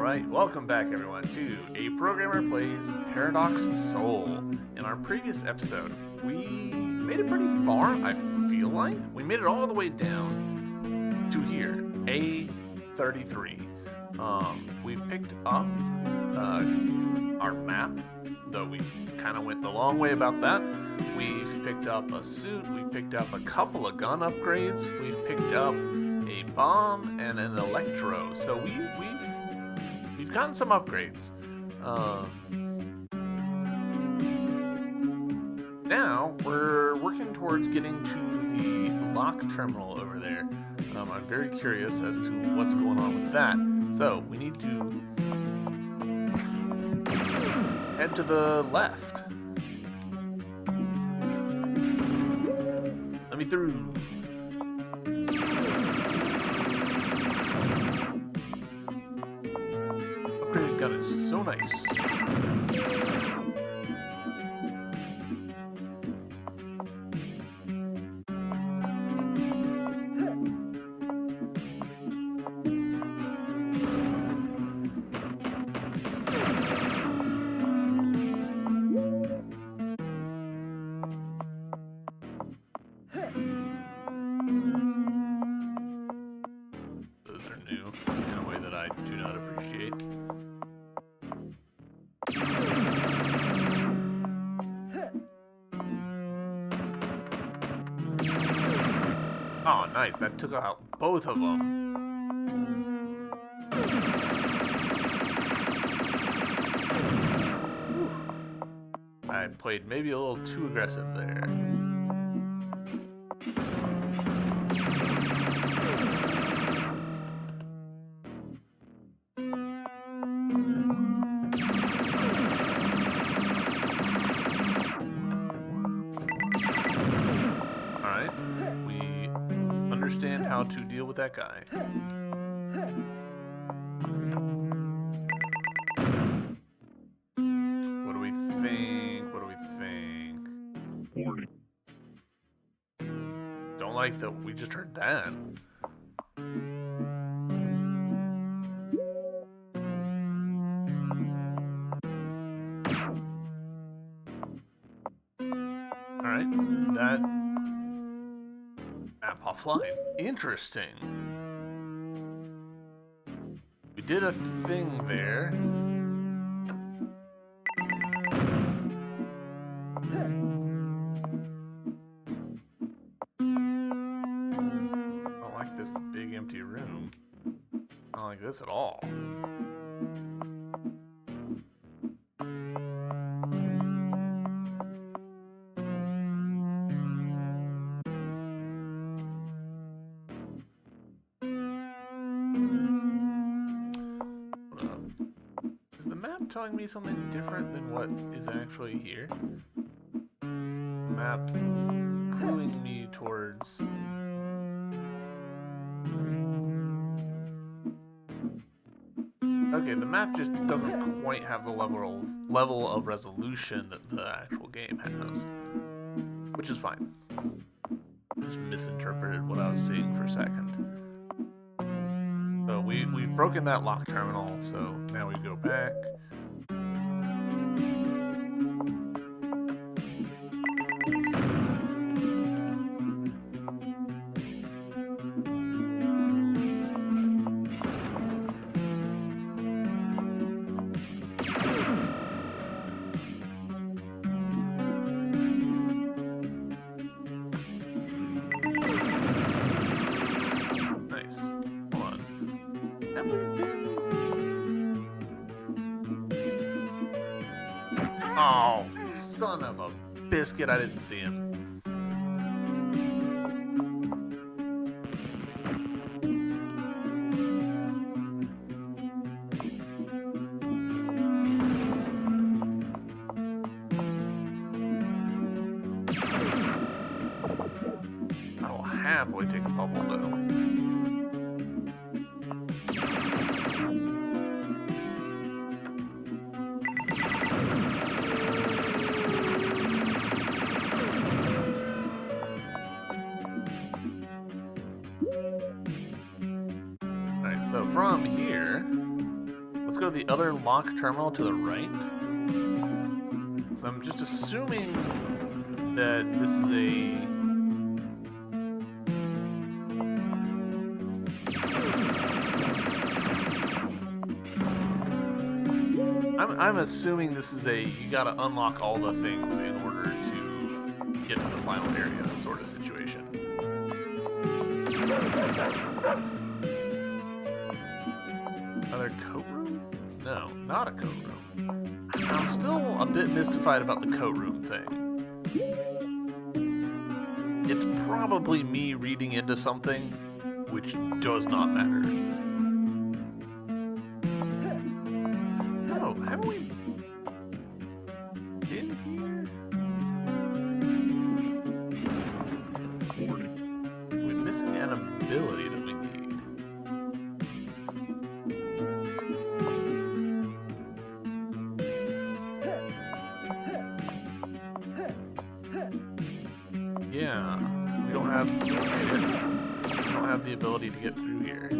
Alright, welcome back everyone to A Programmer Plays Paradox Soul. In our previous episode, we made it pretty far, I feel like. We made it all the way down to here, A33. We picked up our map, though we kind of went the long way about that. We've picked up a suit, we've picked up a couple of gun upgrades, we've picked up a bomb and an electro, so we've gotten some upgrades. Now we're working towards getting to the lock terminal over there. I'm very curious as to what's going on with that. So we need to head to the left. Let me through. Upgraded gun is so nice. Those are new in a way that I do not appreciate. Oh, nice. That took out both of them. I played maybe a little too aggressive there. Alright, we understand how to deal with that guy. What do we think? What do we think? Warning. Don't like that we just heard that. Alright, that map offline. Interesting. We did a thing there. I don't like this big empty room. I don't like this at all. Is the map telling me something different than what is actually here? Map cluing me towards... Okay, the map just doesn't quite have the level of resolution that the actual game has. Which is fine. Just misinterpreted what I was seeing for a second. So we've broken that lock terminal, so now we go back. Nice. Hold on. That would have been... Oh, son of a biscuit, I didn't see him. I will happily take a bubble though. Alright, so from here, let's let's go to the other lock terminal to the right. So I'm just assuming that this is a... I'm assuming this is a you gotta unlock all the things in order to get to the final area sort of situation. Another coat room? No, not a coat room. I'm still a bit mystified about the coat room thing. It's probably me reading into something, which does not matter. Oh, haven't we been here? We're missing an ability that we need. Yeah, we don't have the ability to get through here. I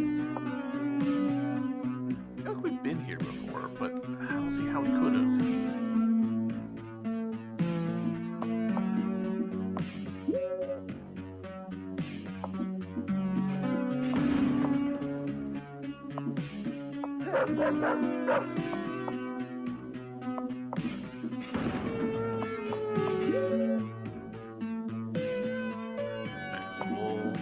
feel like we've been here before, but I don't see how we could have. Nice wool.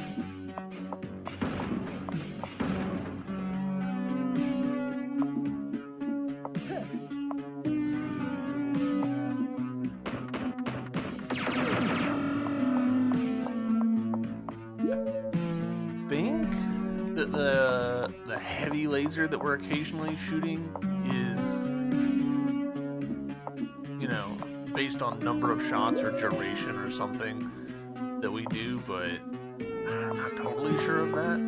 I think that the heavy laser that we're occasionally shooting is, you know, based on number of shots or duration or something that we do, but I'm not totally sure of that.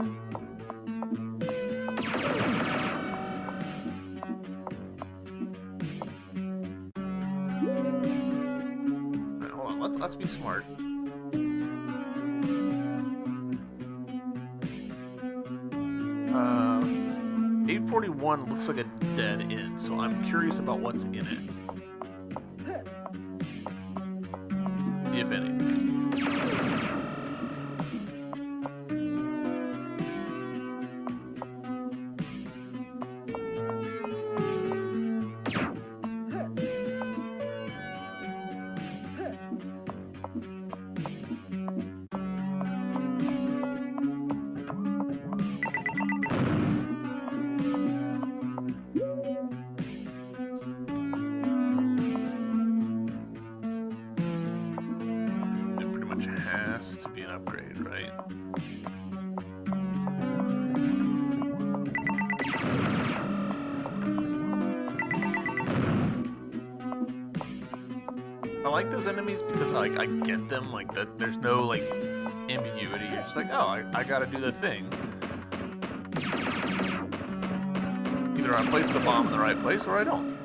Alright, hold on, let's be smart. 841 looks like a dead end, so I'm curious about what's in it. If anything. Has to be an upgrade, right? I like those enemies because I get them, like that. There's no like ambiguity. You're just like, oh, I gotta do the thing. Either I place the bomb in the right place or I don't.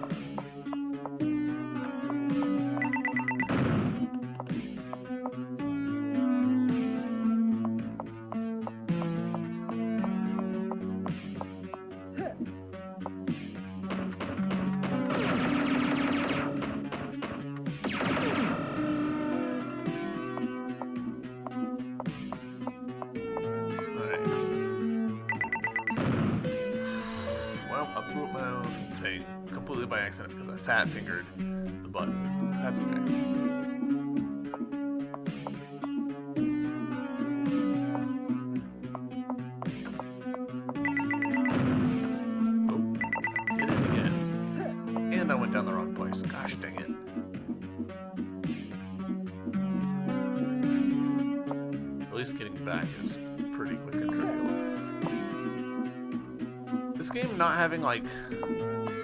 I blew up my own thing completely by accident because I fat fingered the button. That's okay. Oh, did it again. And I went down the wrong place. Gosh dang it. At least getting back is pretty quick and trivial. This game not having like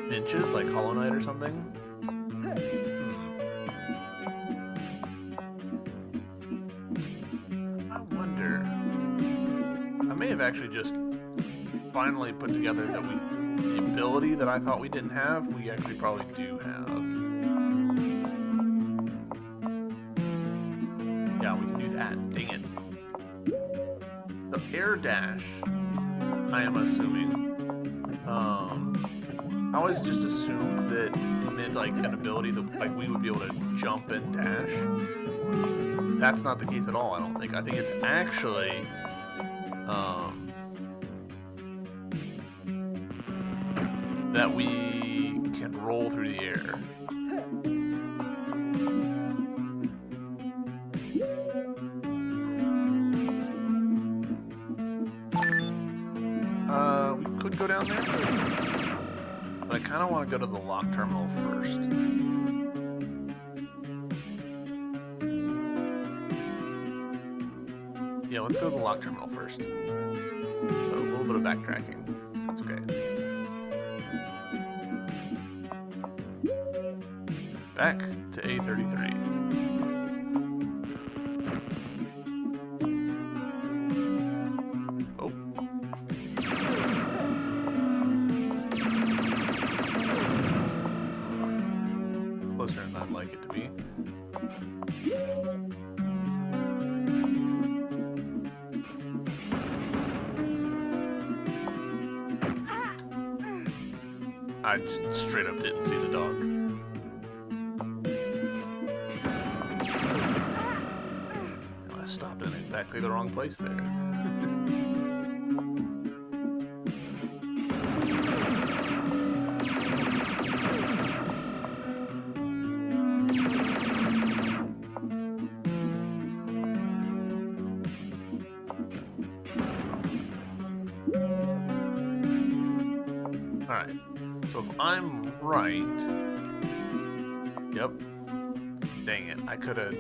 niches like Hollow Knight or something. I wonder. I may have actually just finally put together that the ability that I thought we didn't have, we actually probably do have. Yeah, we can do that. Dang it. The air dash, I am assuming. I always just assumed that it meant like an ability that like we would be able to jump and dash. That's not the case at all, I don't think. I think it's actually that we can roll through the air. We could go down there, but I kind of want to go to the lock terminal first. Yeah, let's go to the lock terminal first. So a little bit of backtracking. That's okay. Back to A33. Oh. Closer than I'd like it to be. I just straight up didn't see the dog. I stopped in exactly the wrong place there. Alright. So if I'm right, yep. Dang it! I could have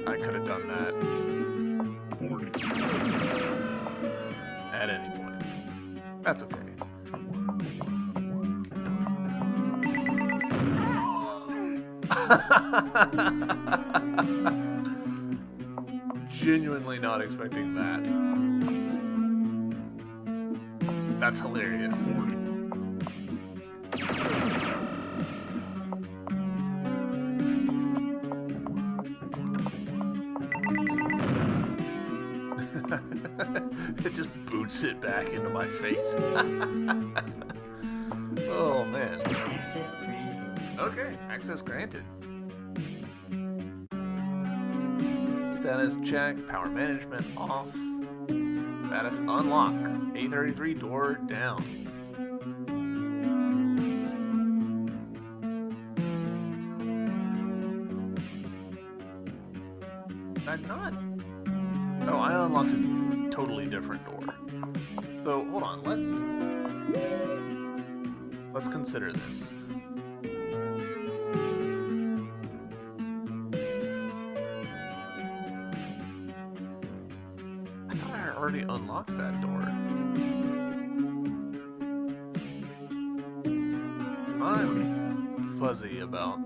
done that at any point. That's okay. Genuinely not expecting that. That's hilarious. It just boots it back into my face. Oh man. Access granted. Okay, access granted. Status check, power management off. Status unlock. A33 door down. Did I not? Oh, I unlocked a totally different door. So hold on, let's consider this. I thought I already unlocked that door. I'm fuzzy about.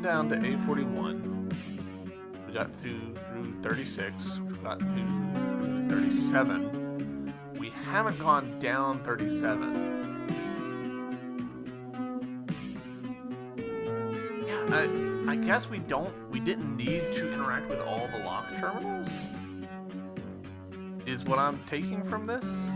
Down to A41. We got through 36. We got through 37. We haven't gone down 37. Yeah, I guess we didn't need to interact with all the lock terminals? Is what I'm taking from this?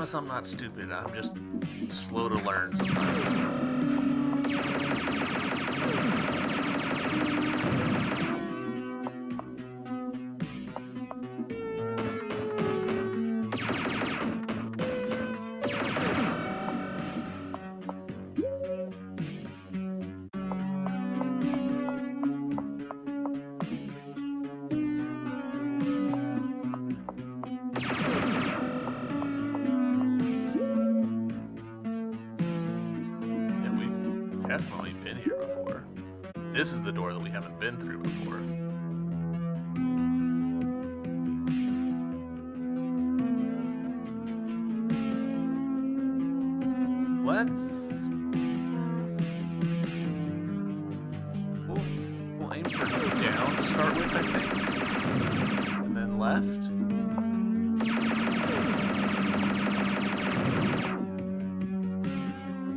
promise I'm not stupid. I'm just slow to learn sometimes. Definitely been here before. This is the door that we haven't been through before. We'll aim for down to start with, I think. And then left.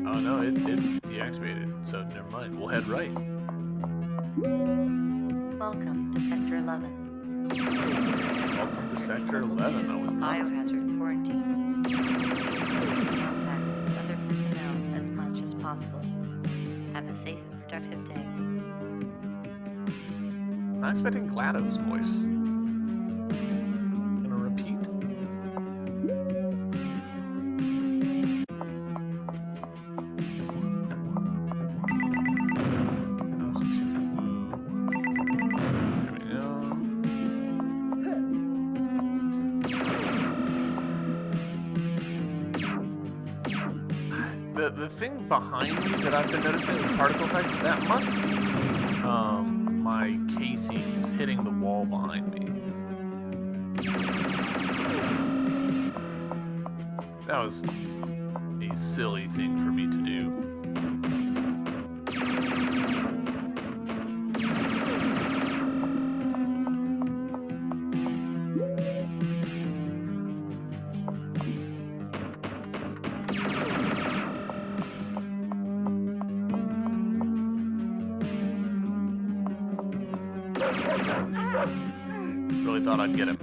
Oh no, it's deactivated, so never mind. We'll head right. Welcome to Sector 11. Welcome to Sector 11. I was not. Biohazard quarantine. Contact with other personnel as much as possible. Have a safe and productive day. Not expecting GLaDOS voice. Gonna repeat. The thing behind me that I've been noticing is particle effect. That must be my casings hitting the wall behind me. That was a silly thing for me to do. Really thought I'd get him.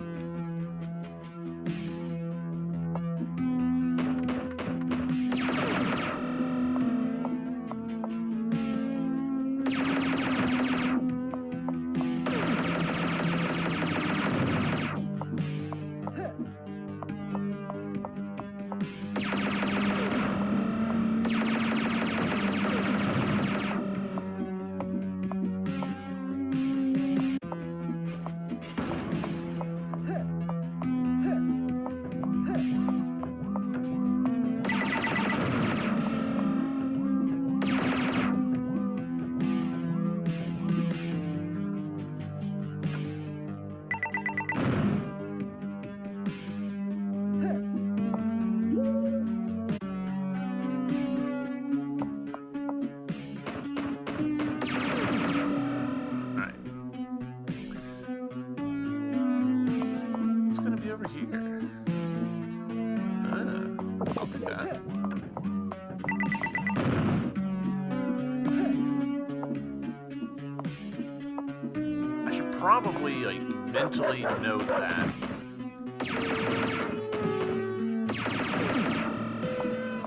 Over here. I'll do that. I should probably like mentally note that.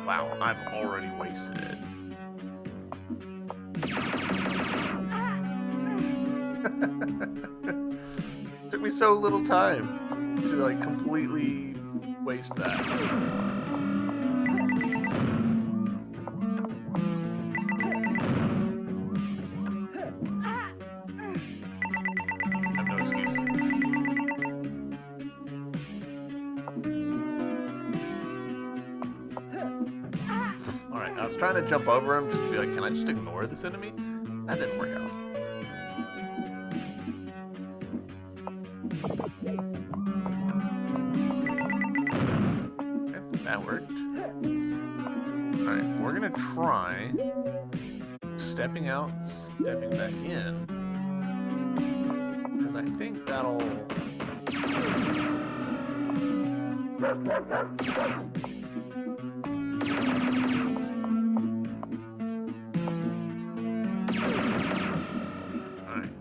Wow, I've already wasted it. Took me so little time to like completely waste that. I have no excuse. Alright, I was trying to jump over him just to be like, can I just ignore this enemy? That didn't work out. That worked. Alright, we're gonna try stepping out, stepping back in. Because I think that'll... Alright.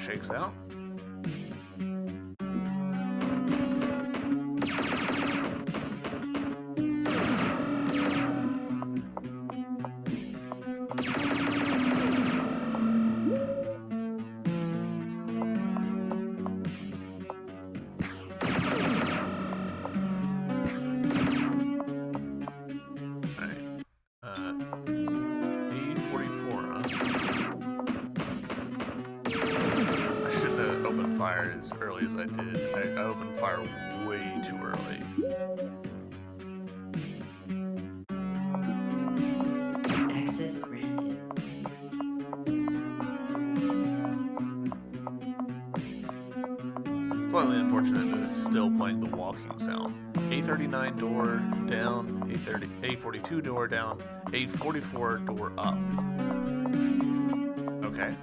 shakes out. As early as I did. I opened fire way too early. Access granted. Slightly unfortunate that it's still playing the walking sound. A39 door down, A42 door down, A44 door up. Okay.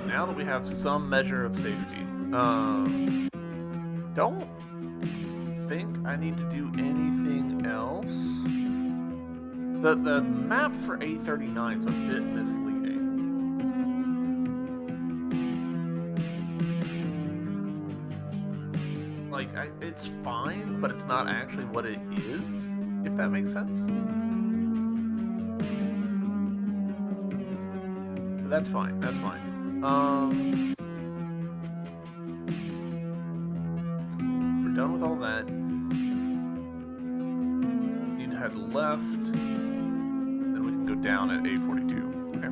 Now that we have some measure of safety, don't think I need to do anything else. The map for A39 is a bit misleading. Like, it's fine, but it's not actually what it is, if that makes sense. But that's fine, that's fine. We're done with all that. Need to head left. Then we can go down at A42. Okay.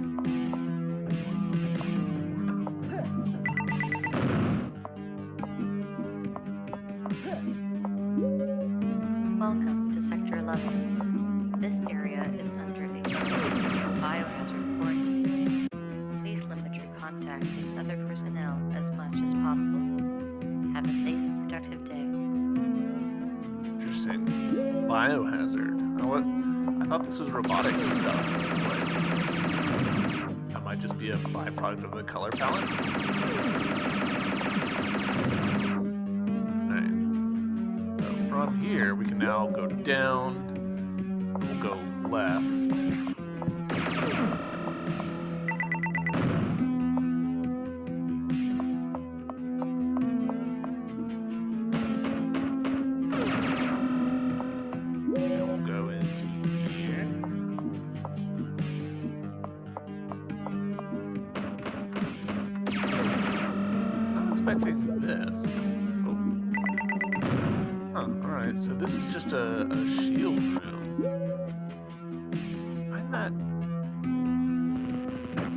Welcome to Sector 11. This area is under the biohazard quarantine. Please limit your contact with other personnel as much as possible. Have a safe and productive day. Interesting. Biohazard. I thought this was robotics stuff, but that might just be a byproduct of the color palette. Alright. So from here, we can now go down. We'll go left. Expecting this. Oh. Huh, alright, so this is just a shield room. I find that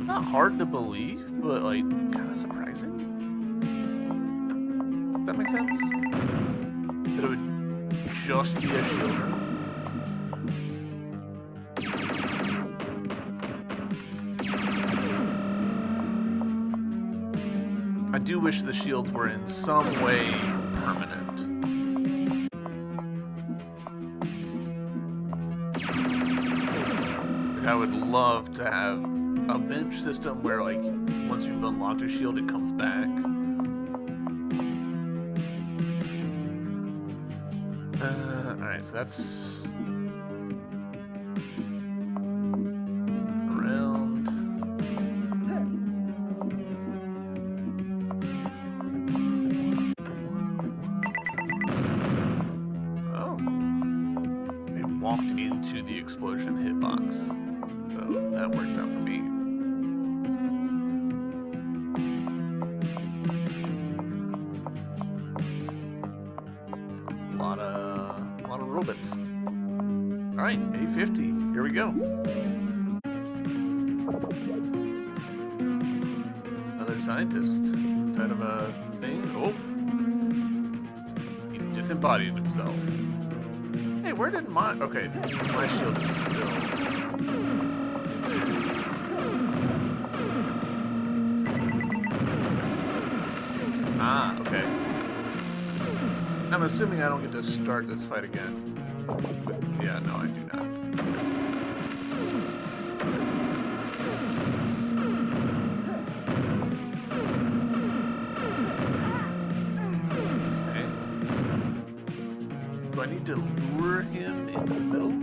not hard to believe, but like kind of surprising. Does that make sense? That it would just be a shield room. I do wish the shields were in some way permanent. Like, I would love to have a bench system where, like, once you've unlocked a shield, it comes back. Alright, so that's... walked into the explosion hitbox. So that works out for me. A lot of robots. All right, A50. Here we go. Another scientist inside of a thing. Oh, he disembodied himself. Hey, where did my... Okay, my shield is still... Ah, okay. I'm assuming I don't get to start this fight again. But yeah, no, I do not. Okay. Do I need to lure him in the middle?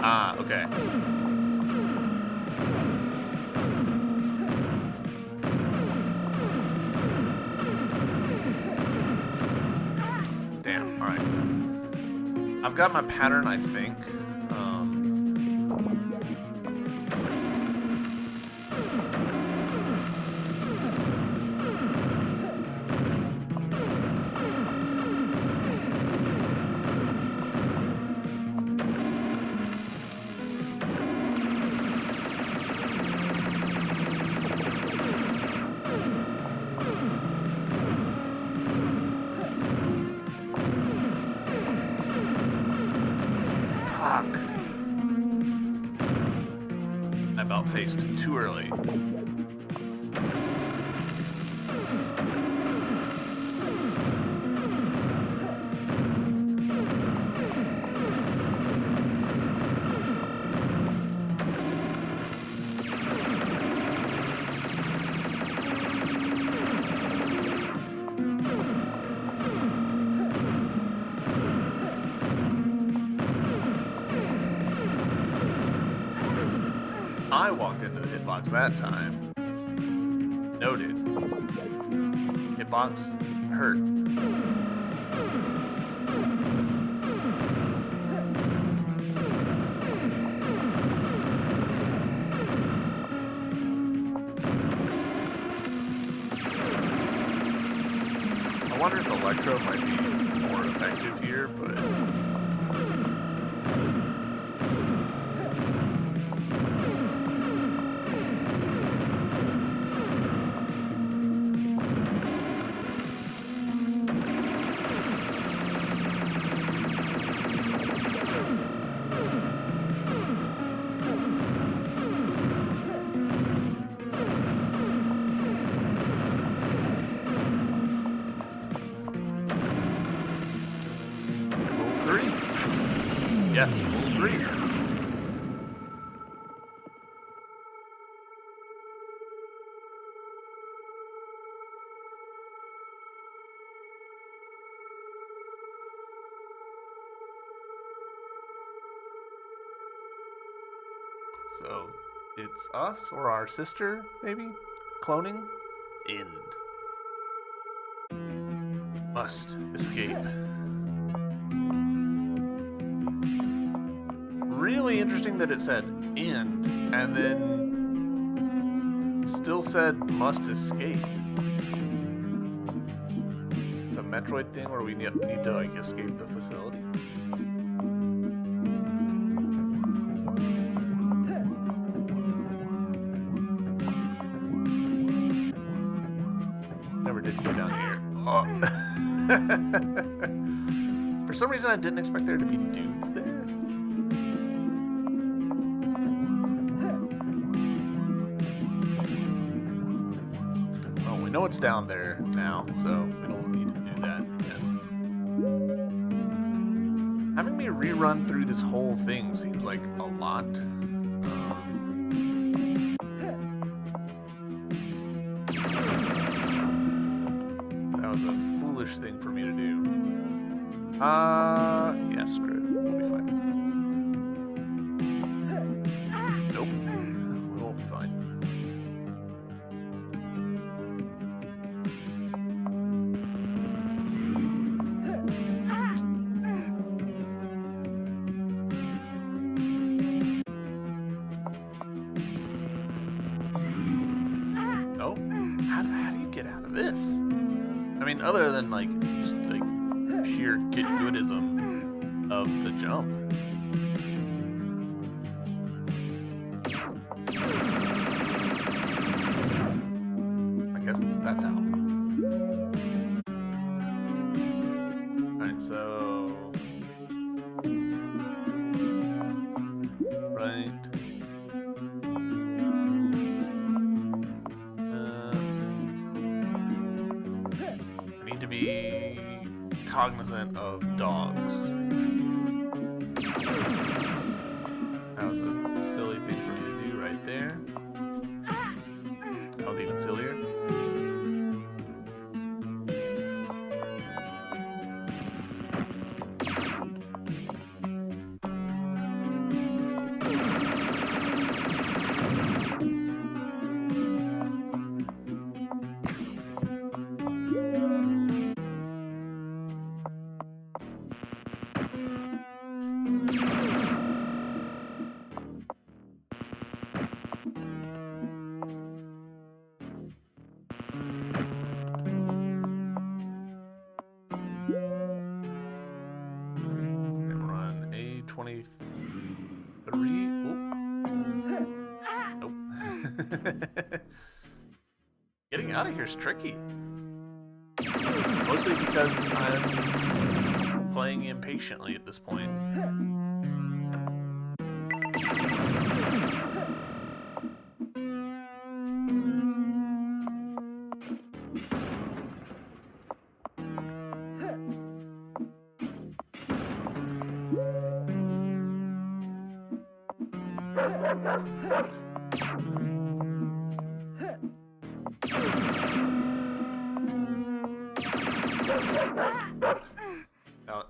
Ah, okay. Damn, alright. I've got my pattern, I think. I about faced too early. I walked into the hitbox that time. Noted. Hitbox hurt. I wonder if Electro might be more effective here, but... Yes, full 3. So, it's us or our sister, maybe? Cloning? End. Must escape. Really interesting that it said end and then still said must escape. It's a Metroid thing where we need to like escape the facility. Never did go down here. Oh. For some reason I didn't expect there to be dudes there. We know it's down there now, so we don't need to do that again. Having me rerun through this whole thing seems like a lot. That was a foolish thing for me to do. Yeah, screw it. We'll be fine. Nope. We won't be fine. Oh? How do you get out of this? I mean, other than like just like sheer get goodism of the jump. I guess that's how. Alright, so right. I need to be cognizant of dogs. That was a silly thing for me to do right there. That was even sillier. And run A23. Nope. Getting out of here is tricky. Mostly because I'm playing impatiently at this point.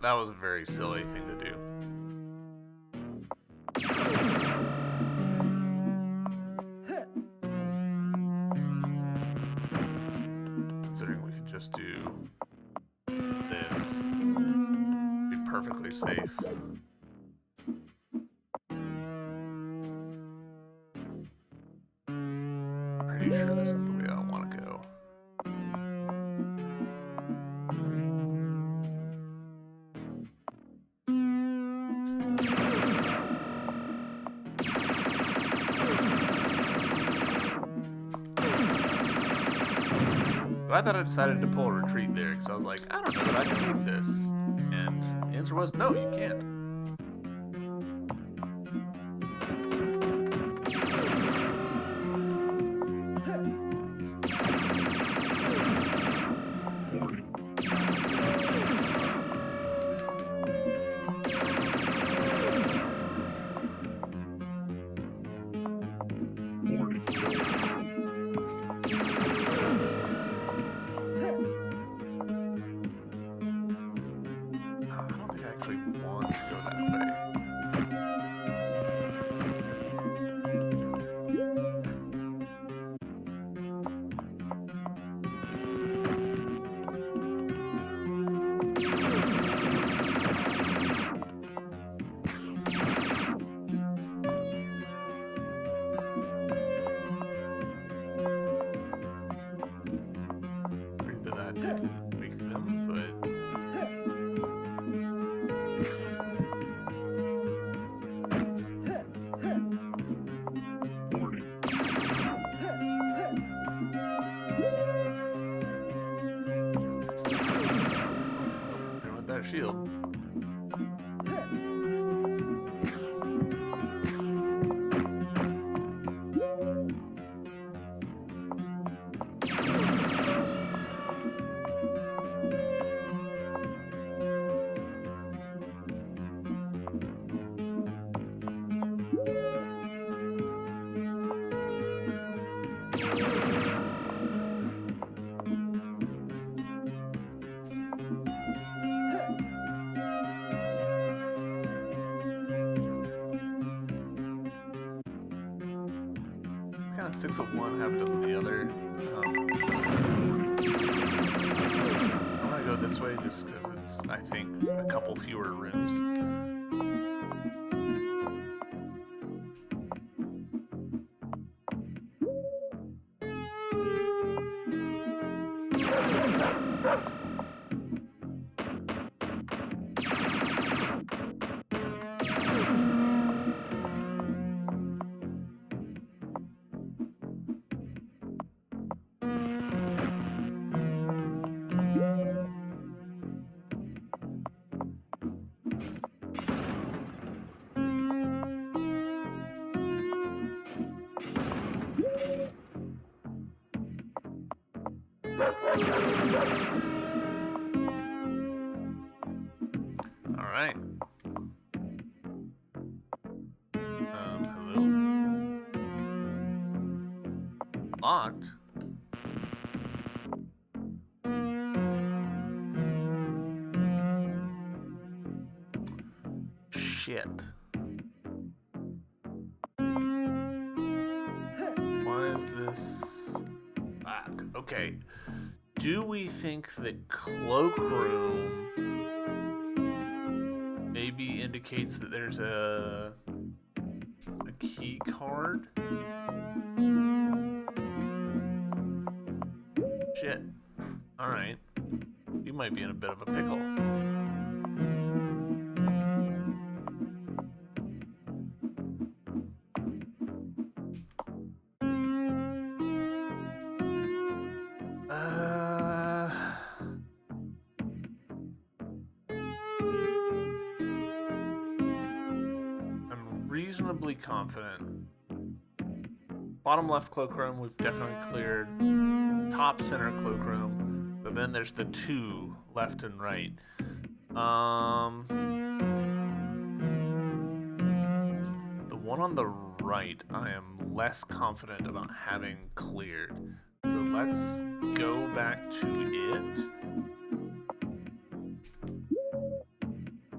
That was a very silly thing to do. Considering we could just do this, be perfectly safe. Pretty sure this is the way I want to go. Glad that I decided to pull a retreat there, because I was like, I don't know that I can beat this. And the answer was, no, you can't. I don't think I actually want to go 6 of one, half a dozen of the other. I'm gonna go this way just because it's, I think, a couple fewer rooms. Alright. Hello? Locked? Shit. Why is this back? Okay. Do we think that Cloakroom maybe indicates that there's a key card? Shit. Alright. You might be in a bit of a pickle. Reasonably confident. Bottom left cloakroom we've definitely cleared. Top center cloakroom. So then there's the two left and right. The one on the right I am less confident about having cleared. So let's go back to it.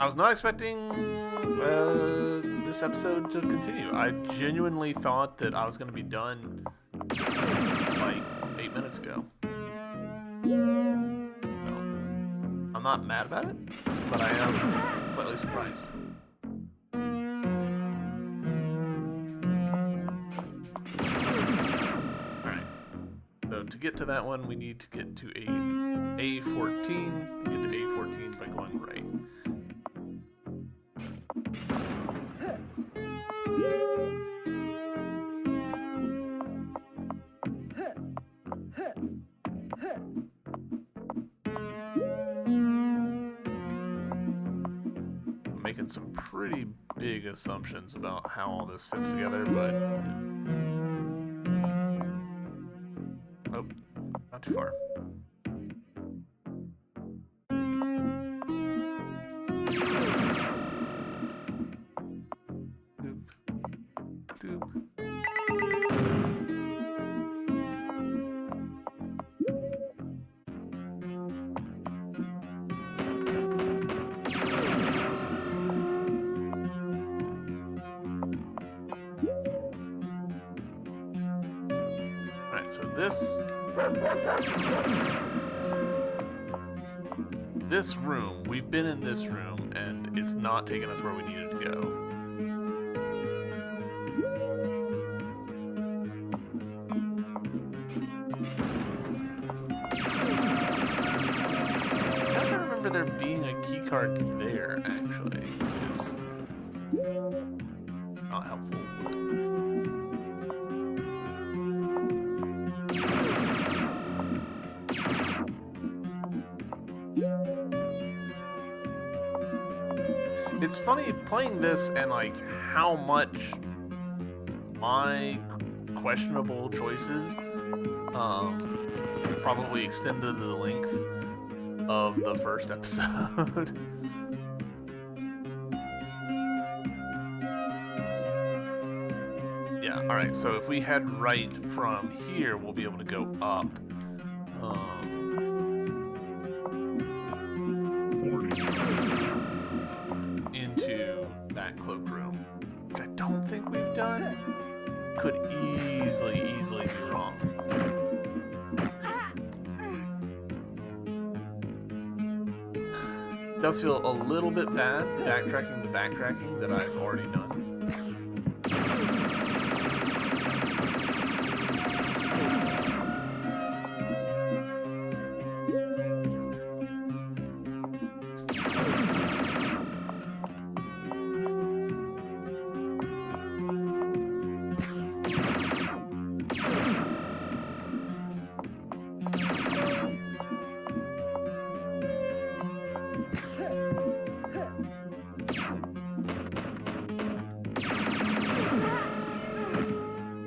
I was not expecting this episode to continue. I genuinely thought that I was going to be done like 8 minutes ago. So, I'm not mad about it, but I am slightly surprised. Alright. So to get to that one, we need to get to A14. We get to A14 by going right. Making some pretty big assumptions about how all this fits together, but oh, not too far. Doop. Doop. This room, we've been in this room, and it's not taking us where we needed to go. I don't remember there being a key card there, actually. It's not helpful. It's funny playing this and like how much my questionable choices probably extended the length of the first episode. Yeah, alright, so if we head right from here, we'll be able to go up. Into that cloakroom, which I don't think we've done. could easily be wrong. It does feel a little bit bad backtracking the backtracking that I've already done.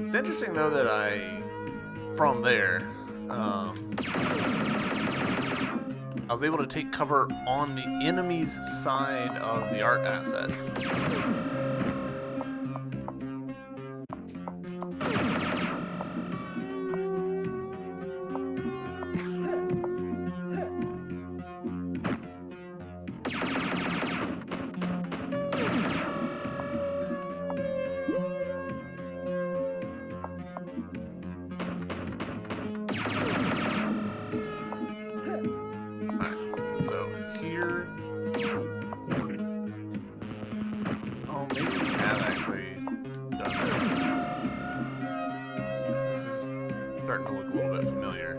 It's interesting though that from there, I was able to take cover on the enemy's side of the art asset. Starting to look a little bit familiar.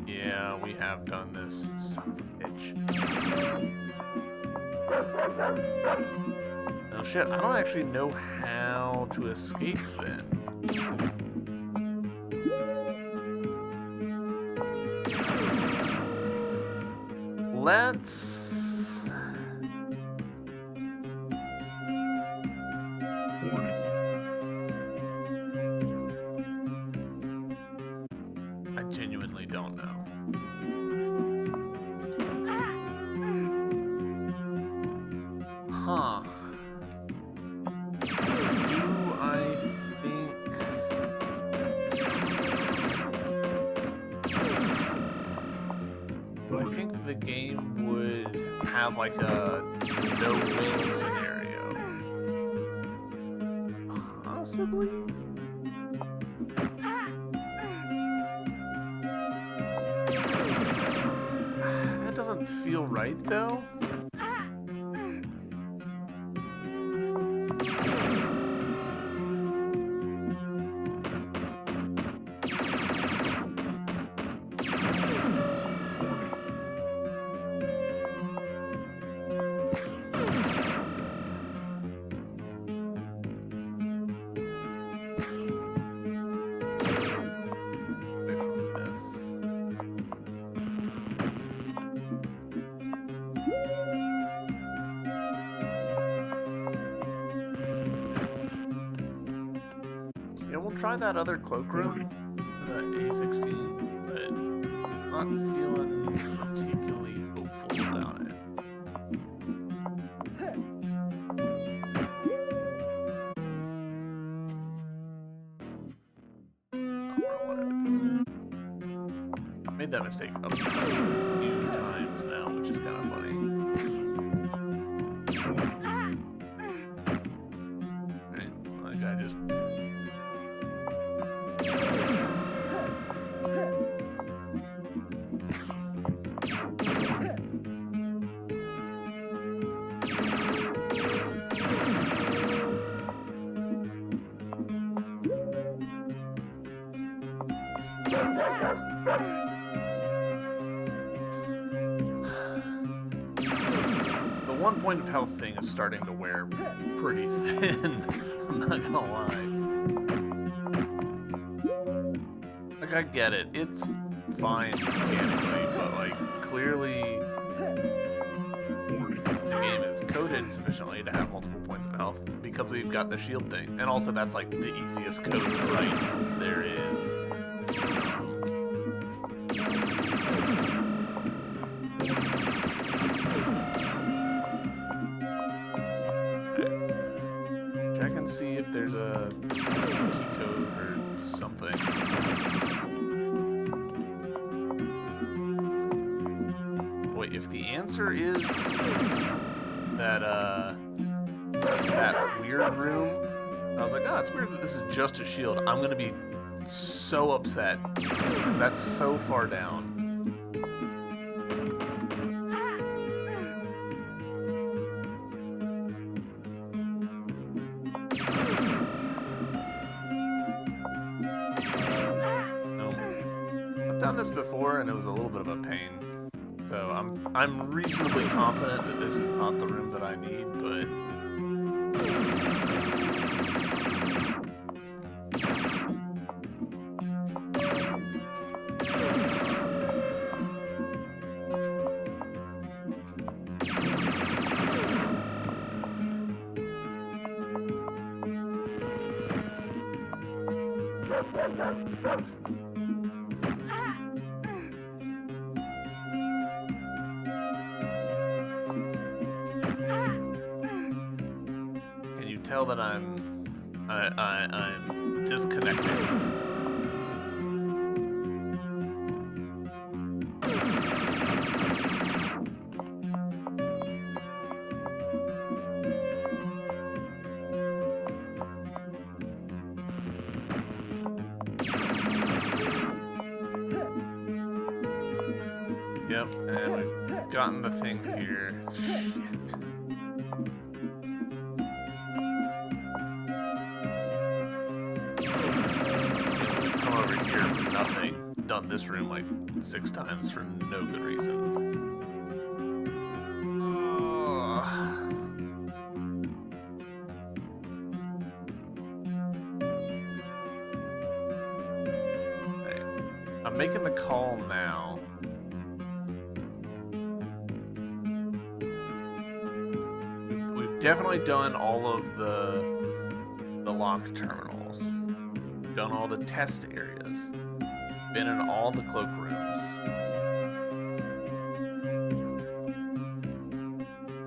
Yeah, we have done this, son of a bitch. Oh shit, I don't actually know how to escape then. Let's... I genuinely don't know. Huh. Do I think... I think the game would have like a no-win scenario. Possibly? That doesn't feel right though. Yeah, we'll try that other cloakroom, A16, but not feeling particularly hopeful about it. Not where I wanted to be. Made that mistake a few times now, which is kind of funny. Right, like I just... The 1 point of health thing is starting to wear pretty thin. I'm not gonna lie. Like, I get it. It's fine mechanically, but like, clearly the game is coded sufficiently to have multiple points of health because we've got the shield thing. And also that's like the easiest code to write there is. Check and see if there's a key code or something. if the answer is that weird room, I was like, oh, it's weird that this is just a shield. I'm gonna be so upset. That's so far down. I've done this before and it was a little bit of a pain. So I'm reasonably confident that this is not the room that I need, but can you tell that I'm disconnected? Yep, and we've gotten the thing here. Shit. Come over here for nothing. Done this room like 6 times for no good reason. Right. I'm making the call now. Definitely done all of the locked terminals. Done all the test areas. Been in all the cloakrooms.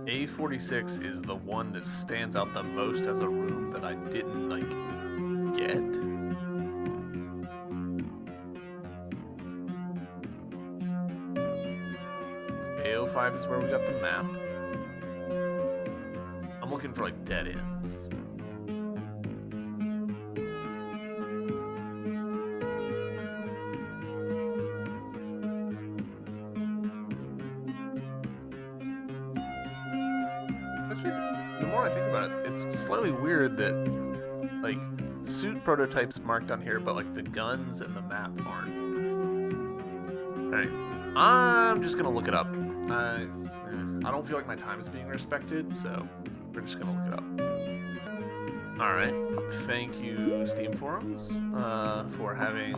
A46 is the one that stands out the most as a room that I didn't get. A05 is where we got the map. I'm looking for dead ends. Actually, the more I think about it, it's slightly weird that suit prototypes marked on here, but the guns and the map aren't. Alright, I'm just gonna look it up. I don't feel like my time is being respected, so we're just gonna look it up. Alright, thank you Steam Forums for having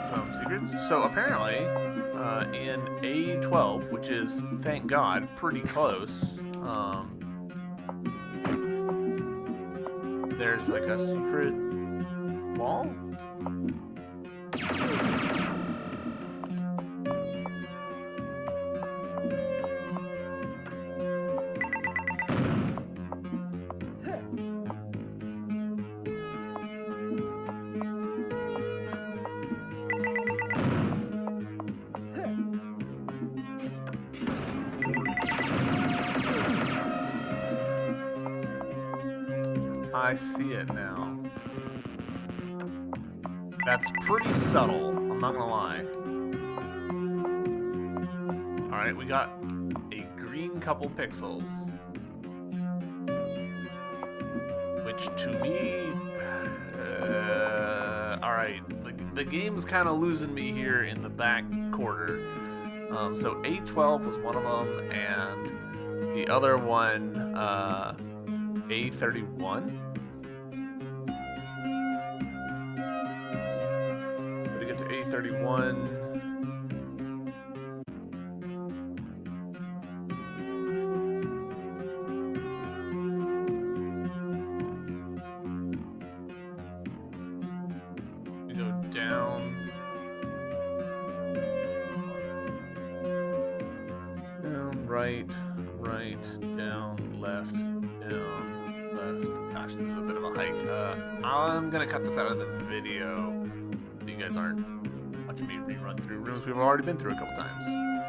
some secrets. So apparently, in A12, which is, thank God, pretty close, there's a secret wall? I see it now. That's pretty subtle, I'm not gonna lie. Alright, we got a green couple pixels. Which to me... Alright, the game's kind of losing me here in the back quarter. So A12 was one of them, and the other one, A31. To get to A31. We go down. Down, right, down, left, down, left. Gosh, this is a bit of a hike. I'm gonna cut this out of the video so you guys aren't watching me rerun through rooms we've already been through a couple times.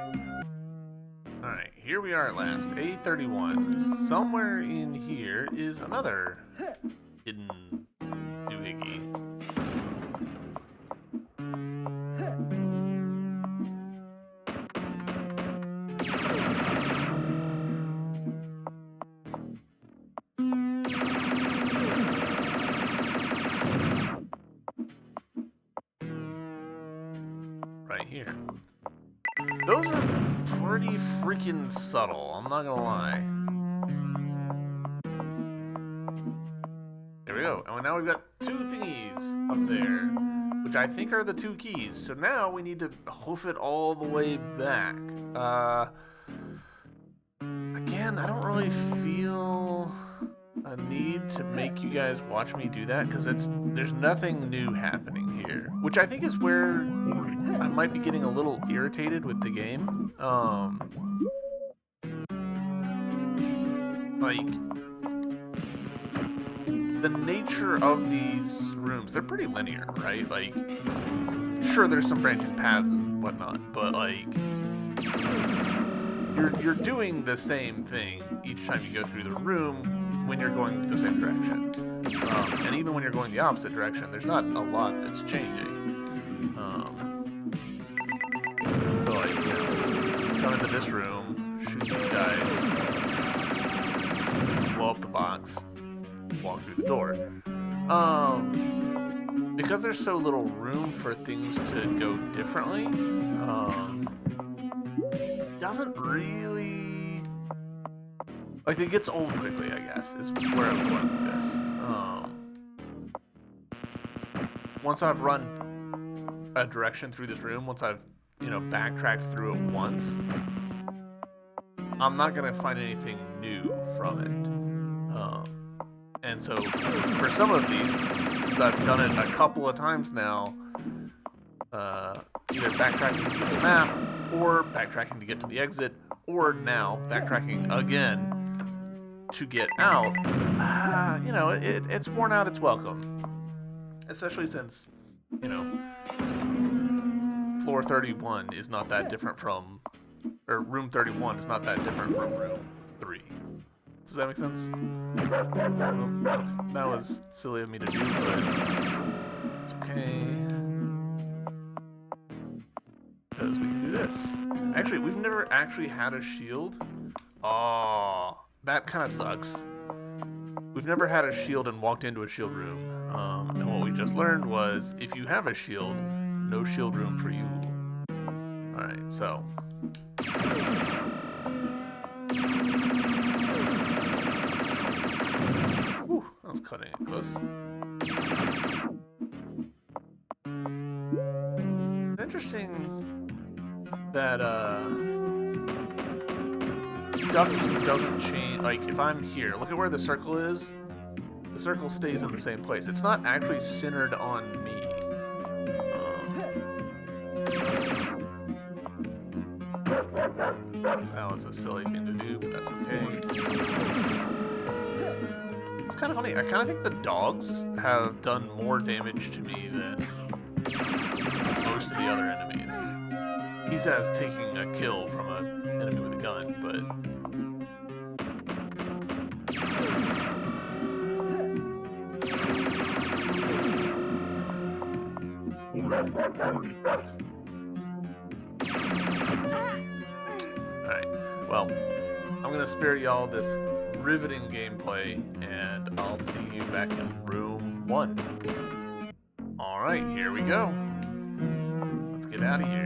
Alright, here we are at last. A31. Somewhere in here is another hidden doohickey. Right here. Those are pretty freaking subtle, I'm not gonna lie. There we go. And now we've got two thingies up there, which I think are the two keys. So now we need to hoof it all the way back. Again, I don't really feel a need to make you guys watch me do that because there's nothing new happening here, which I think is where I might be getting a little irritated with the game. Like, the nature of these rooms, they're pretty linear, right? Like, sure, there's some branching paths and whatnot, but like, you're doing the same thing each time you go through the room when you're going the same direction. And even when you're going the opposite direction, there's not a lot that's changing. So like, you know, come into this room, shoot these guys, blow up the box, walk through the door. Because there's so little room for things to go differently, doesn't really, like, it gets old quickly, I guess, is where I'm going with this. Once I've run a direction through this room, once I've, you know, backtracked through it once, I'm not gonna find anything new from it. And so for some of these, since I've done it a couple of times now, either backtracking to the map, or backtracking to get to the exit, or now backtracking again to get out, you know, it's worn out its welcome. Especially since, you know, floor 31 is not that different from, or room 31 is not that different from room 3. Does that make sense? That was silly of me to do, but it's okay. Because we can do this. Actually, we've never actually had a shield. Oh, that kind of sucks. We've never had a shield and walked into a shield room. And what we just learned was, if you have a shield, no shield room for you. Alright, so. Whew, that was cutting it close. It's interesting that ducking doesn't change. Like, if I'm here, look at where the circle is. The circle stays in the same place. It's not actually centered on me. That was a silly thing to do, but that's okay. It's kind of funny. I kind of think the dogs have done more damage to me than most of the other enemies. He says taking a kill from an enemy with a gun, but alright, well, I'm gonna spare y'all this riveting gameplay, and I'll see you back in room 1. Alright, here we go. Let's get out of here.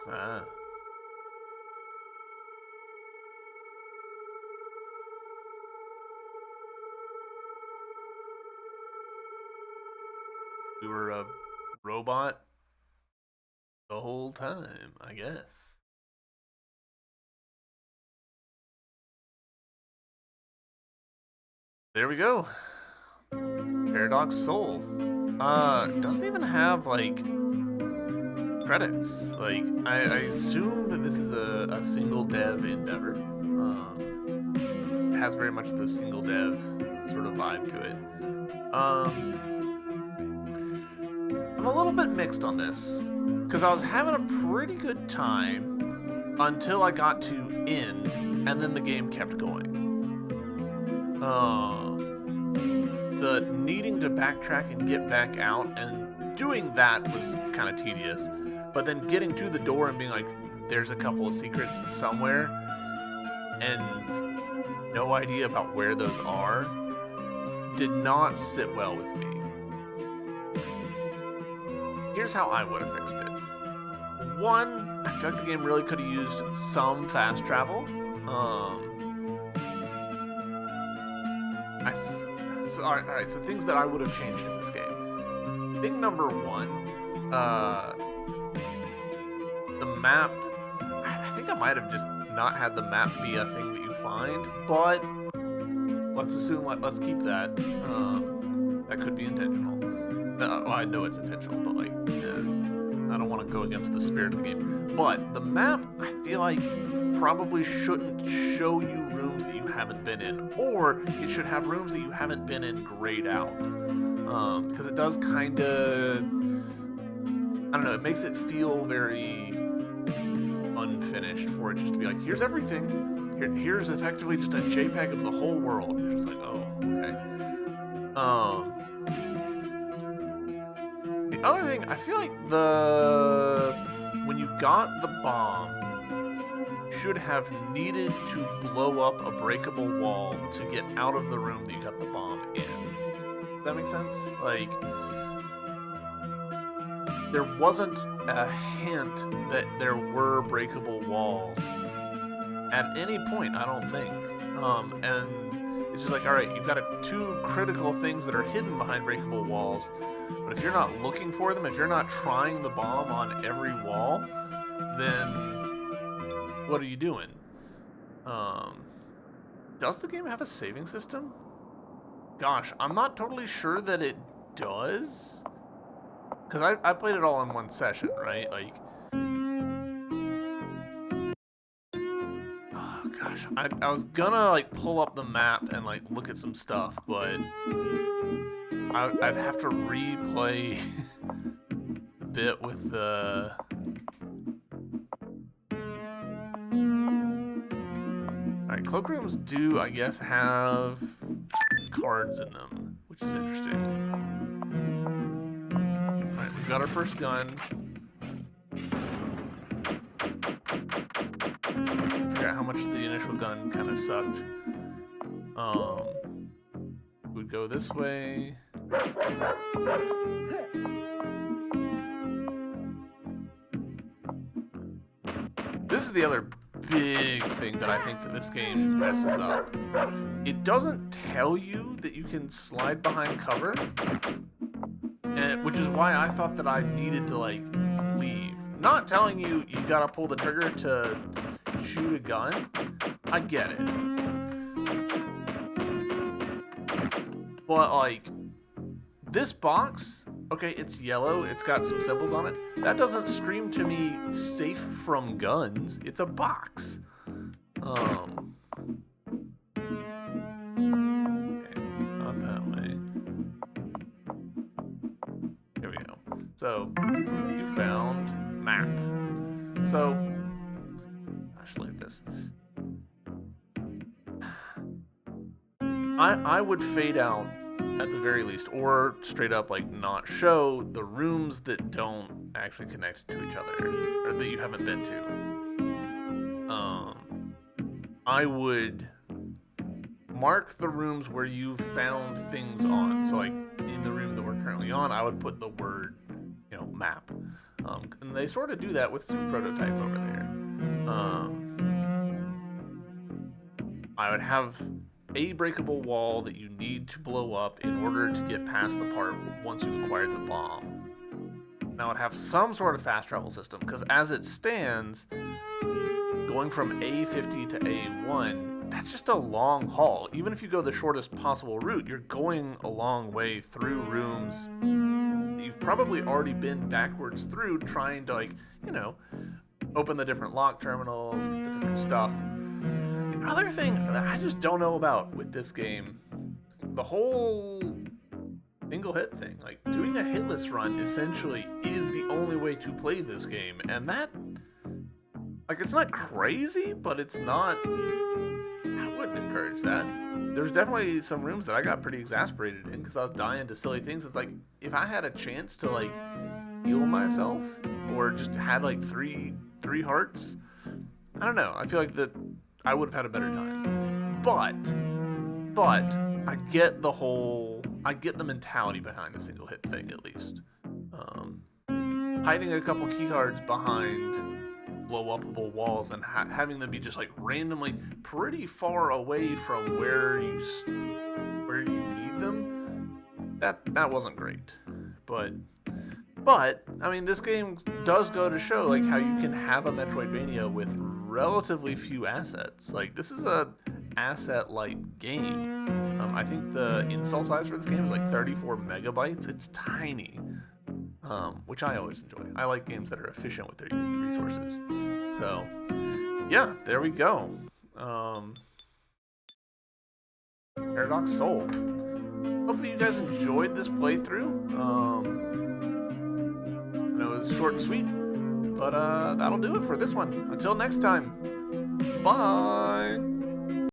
Ah. We were a robot the whole time, I guess. There we go. Paradox Soul. Doesn't even have, like, credits. Like, I assume that this is a single dev endeavor. It has very much the single dev sort of vibe to it. I'm a little bit mixed on this, because I was having a pretty good time until I got to end, and then the game kept going. The needing to backtrack and get back out, and doing that was kind of tedious, but then getting to the door and being like, there's a couple of secrets somewhere, and no idea about where those are, did not sit well with me. Here's how I would have fixed it. One, I feel like the game really could have used some fast travel. Alright, so things that I would have changed in this game. Thing number one, the map. I think I might have just not had the map be a thing that you find, but let's keep that. That could be intentional. Well, I know it's intentional, but like, I don't want to go against the spirit of the game. But the map, I feel like, probably shouldn't show you rooms that you haven't been in, or it should have rooms that you haven't been in grayed out, because it does kind of, I don't know, it makes it feel very unfinished for it just to be like, here's everything. Here's effectively just a JPEG of the whole world. You're just like, oh, okay. The other thing, I feel like when you got the bomb, should have needed to blow up a breakable wall to get out of the room that you got the bomb in. Does that make sense? Like, there wasn't a hint that there were breakable walls at any point, I don't think. And it's just like, alright, you've got two critical things that are hidden behind breakable walls, but if you're not looking for them, if you're not trying the bomb on every wall, then what are you doing? Does the game have a saving system? Gosh, I'm not totally sure that it does. Because I played it all in one session, right? Like, oh gosh, I was gonna like pull up the map and like look at some stuff, but I'd have to replay the bit with the. Alright, cloakrooms do, I guess, have cards in them, which is interesting. Alright, we've got our first gun. I forgot how much the initial gun kind of sucked. We'd go this way. This is the other big thing that I think that this game messes up. It doesn't tell you that you can slide behind cover, which is why I thought that I needed to like leave. Not telling you you gotta pull the trigger to shoot a gun. I get it. But like, this box, okay, it's yellow, it's got some symbols on it. That doesn't scream to me safe from guns. It's a box. Okay, not that way. Here we go. So, you found map. So, gosh, look at this. I would fade out at the very least, or straight up like not show the rooms that don't actually connect to each other, or that you haven't been to. I would mark the rooms where you've found things on. So like in the room that we're currently on, I would put the word, map. And they sort of do that with Soup Prototype over there. I would have a breakable wall that you need to blow up in order to get past the part once you've acquired the bomb. Now it have some sort of fast travel system, because as it stands, going from A50 to A1, that's just a long haul. Even if you go the shortest possible route, you're going a long way through rooms that you've probably already been backwards through, trying to open the different lock terminals, get the different stuff. Other thing that I just don't know about with this game, the whole single hit thing. Like, doing a hitless run essentially is the only way to play this game, and that, like, it's not crazy, but it's not, I wouldn't encourage that. There's definitely some rooms that I got pretty exasperated in because I was dying to silly things. It's like, if I had a chance to, like, heal myself, or just had, like, three hearts, I don't know, I feel like that I would have had a better time. But, I get the mentality behind the single hit thing, at least. Hiding a couple key cards behind blow-upable walls and having them be just like randomly pretty far away from where you need them, that wasn't great. But I mean, this game does go to show like how you can have a Metroidvania with relatively few assets. Like, this is a asset-light game. I think the install size for this game is like 34 megabytes. It's tiny, which I always enjoy. I like games that are efficient with their resources. So, yeah, there we go. Paradox Soul. Hopefully you guys enjoyed this playthrough. I know it was short and sweet, but that'll do it for this one. Until next time, bye!